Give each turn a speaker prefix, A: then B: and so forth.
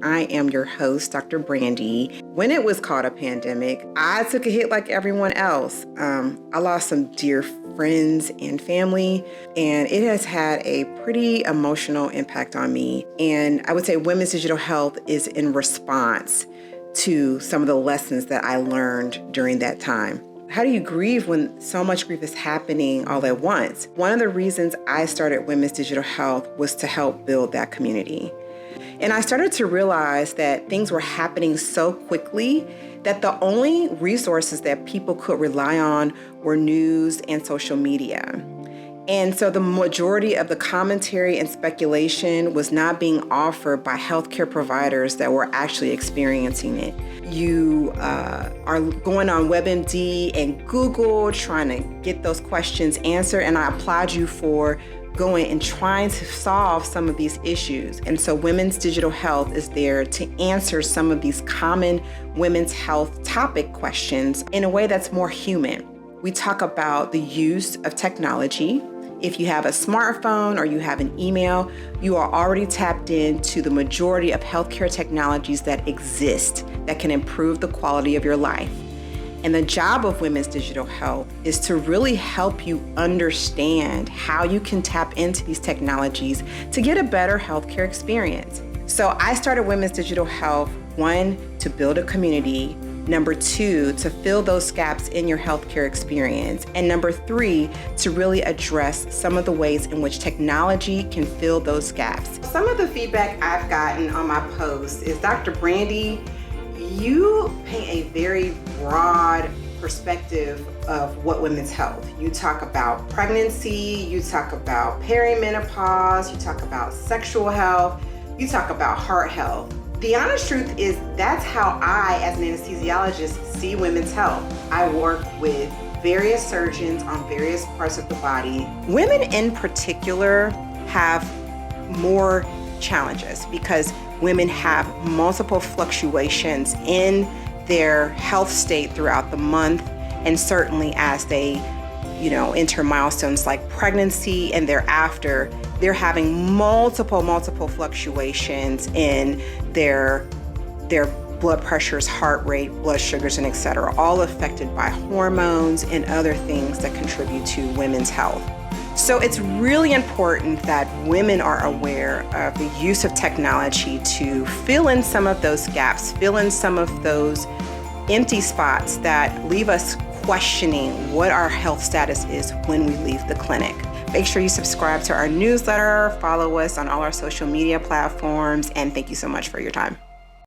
A: I am your host, Dr. Brandy. When it was called a pandemic, I took a hit like everyone else. I lost some dear friends and family, and it has had a pretty emotional impact on me. And I would say women's digital health is in response to some of the lessons that I learned during that time. How do you grieve when so much grief is happening all at once? One of the reasons I started Women's Digital Health was to help build that community. And I started to realize that things were happening so quickly that the only resources that people could rely on were news and social media. And so the majority of the commentary and speculation was not being offered by healthcare providers that were actually experiencing it. You are going on WebMD and Google trying to get those questions answered, and I applaud you for going and trying to solve some of these issues. And so Women's Digital Health is there to answer some of these common women's health topic questions in a way that's more human. We talk about the use of technology. If you have a smartphone or you have an email, you are already tapped into the majority of healthcare technologies that exist that can improve the quality of your life. And the job of Women's Digital Health is to really help you understand how you can tap into these technologies to get a better healthcare experience. So I started Women's Digital Health, 1, to build a community, 2, to fill those gaps in your healthcare experience, and 3, to really address some of the ways in which technology can fill those gaps. Some of the feedback I've gotten on my posts is, Dr. Brandy, you paint a very broad perspective of what women's health. You talk about pregnancy, you talk about perimenopause, you talk about sexual health, you talk about heart health. The honest truth is that's how I, as an anesthesiologist, see women's health. I work with various surgeons on various parts of the body. Women in particular have more challenges because women have multiple fluctuations in their health state throughout the month, and certainly as they, enter milestones like pregnancy and thereafter, they're having multiple fluctuations in their blood pressures, heart rate, blood sugars, and et cetera, all affected by hormones and other things that contribute to women's health. So it's really important that women are aware of the use of technology to fill in some of those gaps, fill in some of those empty spots that leave us questioning what our health status is when we leave the clinic. Make sure you subscribe to our newsletter, follow us on all our social media platforms, and thank you so much for your time.